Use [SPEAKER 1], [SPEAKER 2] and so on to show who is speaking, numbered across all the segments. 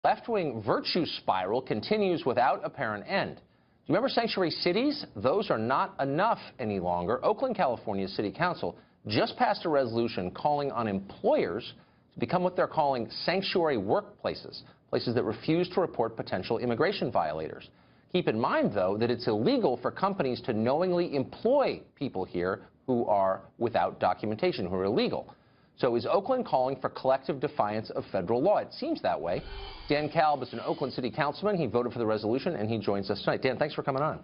[SPEAKER 1] Left-wing virtue spiral continues without apparent end. Do you remember sanctuary cities? Those are not enough any longer. Oakland, California's City Council just passed a resolution calling on employers to become what they're calling sanctuary workplaces, places that refuse to report potential immigration violators. Keep in mind, though, that it's illegal for companies to knowingly employ people here who are without documentation, who are illegal. So is Oakland calling for collective defiance of federal law? It seems that way. Dan Kalb is an Oakland City Councilman. He voted for the resolution, and he joins us tonight. Dan, thanks for coming on.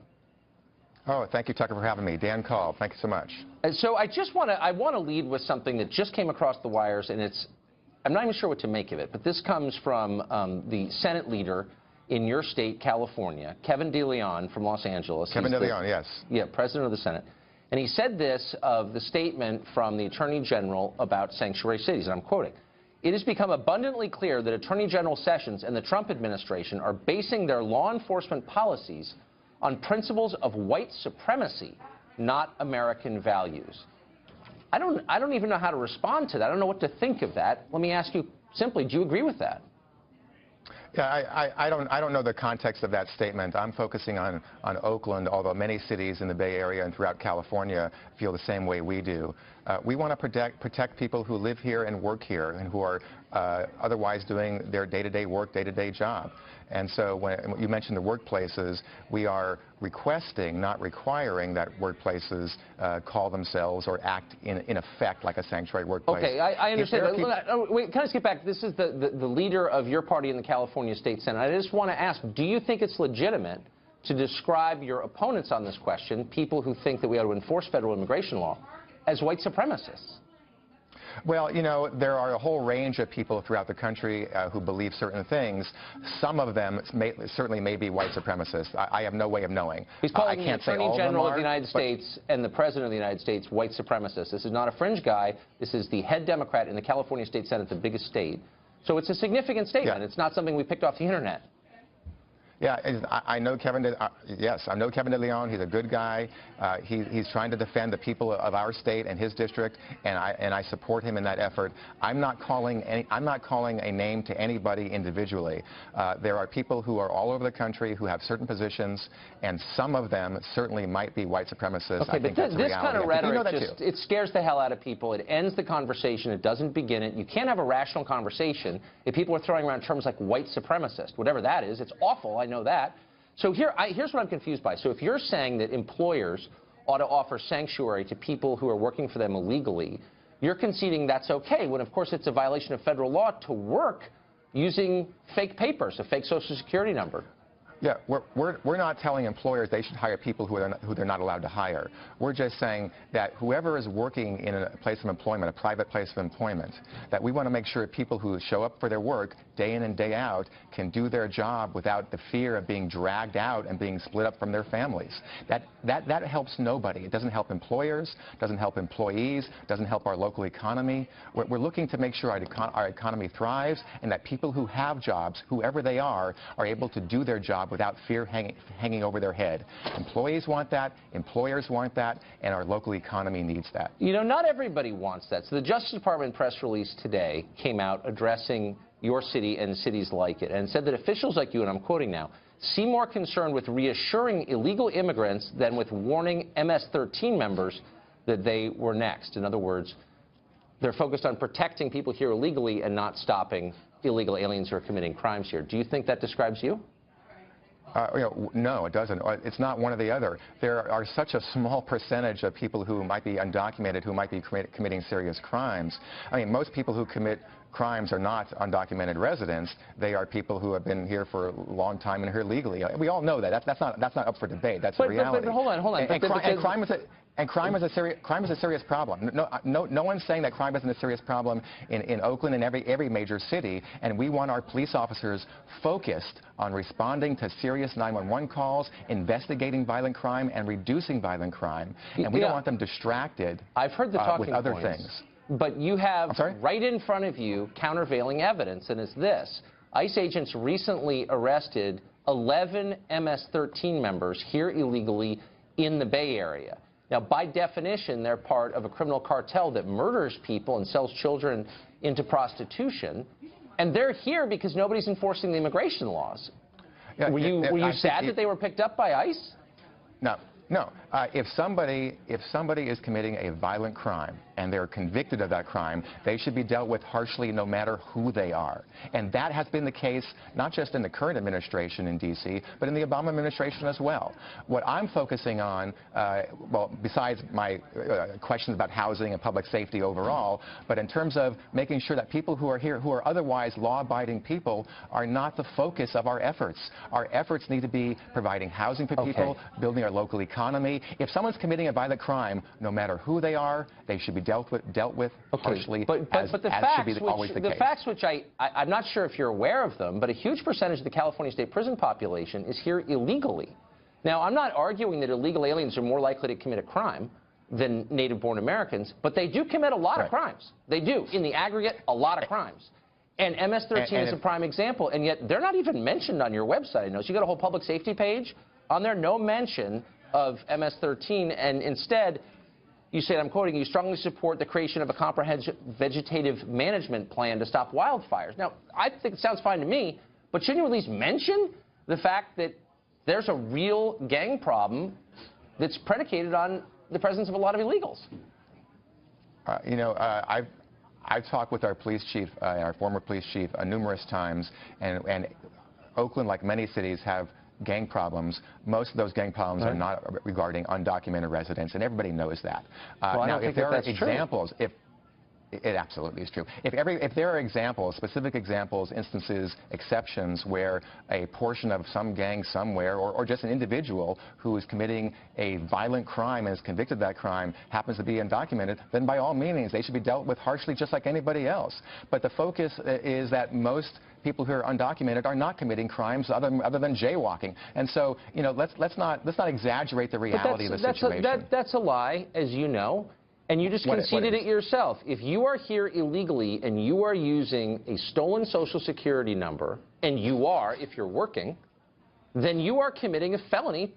[SPEAKER 2] Oh, thank you, Tucker, for having me. Dan Kalb, thank you so much.
[SPEAKER 1] So I want to lead with something that just came across the wires, and I'm not even sure what to make of it, but this comes from the Senate leader in your state, California, Kevin DeLeon from Los Angeles.
[SPEAKER 2] Kevin DeLeon, yes.
[SPEAKER 1] Yeah, president of the Senate. And he said this of the statement from the Attorney General about sanctuary cities, and I'm quoting, "It has become abundantly clear that Attorney General Sessions and the Trump administration are basing their law enforcement policies on principles of white supremacy, not American values." I don't even know how to respond to that. I don't know what to think of that. Let me ask you simply, do you agree with that?
[SPEAKER 2] Yeah, I don't know the context of that statement. I'm focusing on Oakland, although many cities in the Bay Area and throughout California feel the same way we do. We want to protect people who live here and work here and who are otherwise doing their day-to-day work, day-to-day job. And so when you mentioned the workplaces, we are requesting, not requiring, that workplaces call themselves or act in effect like a sanctuary workplace.
[SPEAKER 1] Okay, I understand. Wait, can I skip back? This is the leader of your party in the California State Senate. I just want to ask, do you think it's legitimate to describe your opponents on this question, people who think that we ought to enforce federal immigration law, as white supremacists?
[SPEAKER 2] Well, you know, there are a whole range of people throughout the country who believe certain things. Some of them certainly may be white supremacists. I have no way of knowing.
[SPEAKER 1] He's calling the Attorney General of the United States and the President of the United States white supremacists. This is not a fringe guy. This is the head Democrat in the California State Senate, the biggest state. So it's a significant statement. Yeah. It's not something we picked off the Internet.
[SPEAKER 2] Yeah, I know Kevin. Yes, I know Kevin DeLeon. He's a good guy. He's trying to defend the people of our state and his district, and I support him in that effort. I'm not calling a name to anybody individually. There are people who are all over the country who have certain positions, and some of them certainly might be white supremacists.
[SPEAKER 1] Okay, but this kind of rhetoric it scares the hell out of people. It ends the conversation. It doesn't begin it. You can't have a rational conversation if people are throwing around terms like white supremacist, whatever that is. It's awful. I know that. So here's what I'm confused by. So if you're saying that employers ought to offer sanctuary to people who are working for them illegally, you're conceding that's okay, when of course it's a violation of federal law to work using fake papers, a fake Social Security number.
[SPEAKER 2] Yeah, we're not telling employers they should hire people who they're not allowed to hire. We're just saying that whoever is working in a place of employment, a private place of employment, that we want to make sure people who show up for their work day in and day out can do their job without the fear of being dragged out and being split up from their families. That helps nobody. It doesn't help employers, doesn't help employees, doesn't help our local economy. We're looking to make sure our economy thrives and that people who have jobs, whoever they are able to do their job without fear hanging over their head. Employees want that, employers want that, and our local economy needs that.
[SPEAKER 1] You know, not everybody wants that. So the Justice Department press release today came out addressing your city and cities like it and said that officials like you, and I'm quoting now, seem more concerned with reassuring illegal immigrants than with warning MS-13 members that they were next. In other words, they're focused on protecting people here illegally and not stopping illegal aliens who are committing crimes here. Do you think that describes you?
[SPEAKER 2] No, it doesn't. It's not one or the other. There are such a small percentage of people who might be undocumented, who might be committing serious crimes. I mean, most people who commit crimes are not undocumented residents. They are people who have been here for a long time and are here legally. We all know that. That's not up for debate. That's a reality.
[SPEAKER 1] But hold on.
[SPEAKER 2] And crime is a serious problem. No one's saying that crime isn't a serious problem in Oakland and every major city. And we want our police officers focused on responding to serious 911 calls, investigating violent crime, and reducing violent crime. And we don't want them distracted
[SPEAKER 1] I've heard the talking
[SPEAKER 2] with other
[SPEAKER 1] points,
[SPEAKER 2] things.
[SPEAKER 1] But you have right in front of you countervailing evidence, and it's this. ICE agents recently arrested 11 MS-13 members here illegally in the Bay Area. Now, by definition, they're part of a criminal cartel that murders people and sells children into prostitution. And they're here because nobody's enforcing the immigration laws.
[SPEAKER 2] Yeah,
[SPEAKER 1] were you sad that they were picked up by ICE?
[SPEAKER 2] No. No. If somebody is committing a violent crime and they're convicted of that crime, they should be dealt with harshly no matter who they are. And that has been the case not just in the current administration in D.C., but in the Obama administration as well. What I'm focusing on, well, besides my questions about housing and public safety overall, but in terms of making sure that people who are here, who are otherwise law-abiding people, are not the focus of our efforts. Our efforts need to be providing housing for people, building our local economy. If someone's committing a violent crime, no matter who they are, they should be dealt with harshly, as should be always the case.
[SPEAKER 1] The facts which I'm not sure if you're aware of them, but a huge percentage of the California state prison population is here illegally. Now, I'm not arguing that illegal aliens are more likely to commit a crime than native-born Americans, but they do commit a lot of crimes. They do. In the aggregate, a lot of crimes. And MS-13 is a prime example, and yet they're not even mentioned on your website. I know. So you got a whole public safety page on there, no mention of MS-13, and instead you said, I'm quoting, you strongly support the creation of a comprehensive vegetative management plan to stop wildfires. Now, I think it sounds fine to me, but shouldn't you at least mention the fact that there's a real gang problem that's predicated on the presence of a lot of illegals?
[SPEAKER 2] You know, I've talked with our police chief, our former police chief, numerous times, and Oakland, like many cities, have gang problems. Most of those gang problems are not regarding undocumented residents, and everybody knows that. Now, if there are examples, it absolutely is true. If there are examples, specific examples, instances, exceptions where a portion of some gang somewhere, or just an individual who is committing a violent crime and is convicted of that crime happens to be undocumented, then by all means they should be dealt with harshly just like anybody else. But the focus is that most people who are undocumented are not committing crimes other than jaywalking. And so, you know, let's not exaggerate the reality of the situation.
[SPEAKER 1] That's a lie, as you know. And you just conceded it yourself. If you are here illegally and you are using a stolen Social Security number, and you are, if you're working, then you are committing a felony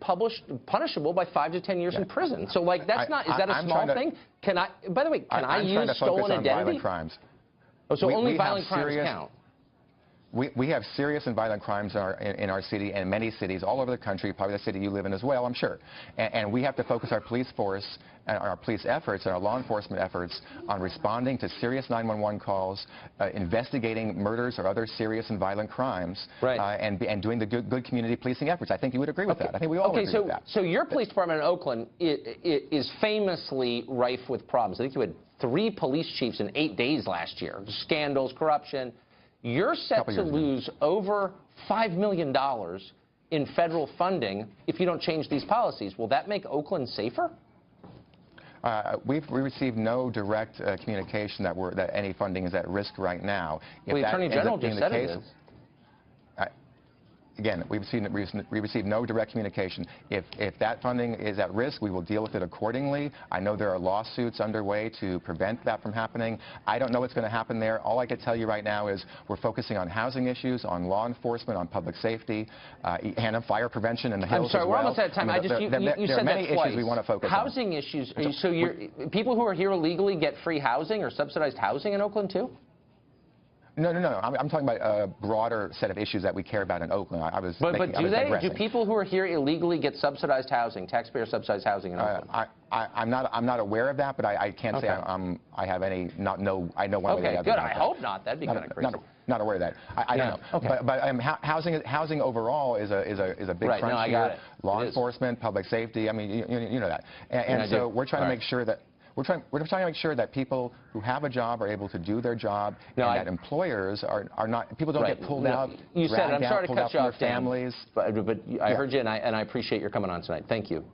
[SPEAKER 1] punishable by 5 to 10 years in prison. So, like, that's not, is that a small thing? Can I, by the way, can I use stolen identity?
[SPEAKER 2] Violent crimes.
[SPEAKER 1] Oh, so only violent crimes count?
[SPEAKER 2] We have serious and violent crimes in our city and many cities all over the country, probably the city you live in as well, I'm sure. And we have to focus our police force and our police efforts and our law enforcement efforts on responding to serious 911 calls, investigating murders or other serious and violent crimes, and doing the good community policing efforts. I think you would agree with that. I think we all agree with that.
[SPEAKER 1] So your police department in Oakland is famously rife with problems. I think you had 3 police chiefs in 8 days last year. Scandals, corruption. You're set to lose over $5 million in federal funding if you don't change these policies. Will that make Oakland safer?
[SPEAKER 2] We received no direct communication that any funding is at risk right now.
[SPEAKER 1] Well, the Attorney General just said it is.
[SPEAKER 2] Again, we received no direct communication. If that funding is at risk, we will deal with it accordingly. I know there are lawsuits underway to prevent that from happening. I don't know what's going to happen there. All I can tell you right now is we're focusing on housing issues, on law enforcement, on public safety, and on fire prevention in the hills.
[SPEAKER 1] I'm sorry, we're almost out of time.
[SPEAKER 2] I mean, you said many issues we want to focus on.
[SPEAKER 1] Housing issues. So people who are here illegally get free housing or subsidized housing in Oakland too?
[SPEAKER 2] No. I'm talking about a broader set of issues that we care about in Oakland.
[SPEAKER 1] Do people who are here illegally get subsidized housing, taxpayer subsidized housing in Oakland?
[SPEAKER 2] I'm not aware of that, but I can't say I have any. I know one way or the other.
[SPEAKER 1] Okay, good. I hope not. That'd be kind of crazy.
[SPEAKER 2] Not aware of that. I don't know.
[SPEAKER 1] Okay.
[SPEAKER 2] But housing overall is a big crunch
[SPEAKER 1] I
[SPEAKER 2] here.
[SPEAKER 1] got it.
[SPEAKER 2] Law enforcement, public safety. I mean, you know that. And so we're trying to make sure that. We're trying to make sure that people who have a job are able to do their job, and that employers are not. People don't get pulled out.
[SPEAKER 1] You said, I'm sorry to cut you off,
[SPEAKER 2] families.
[SPEAKER 1] But I heard you, and I appreciate your coming on tonight. Thank you.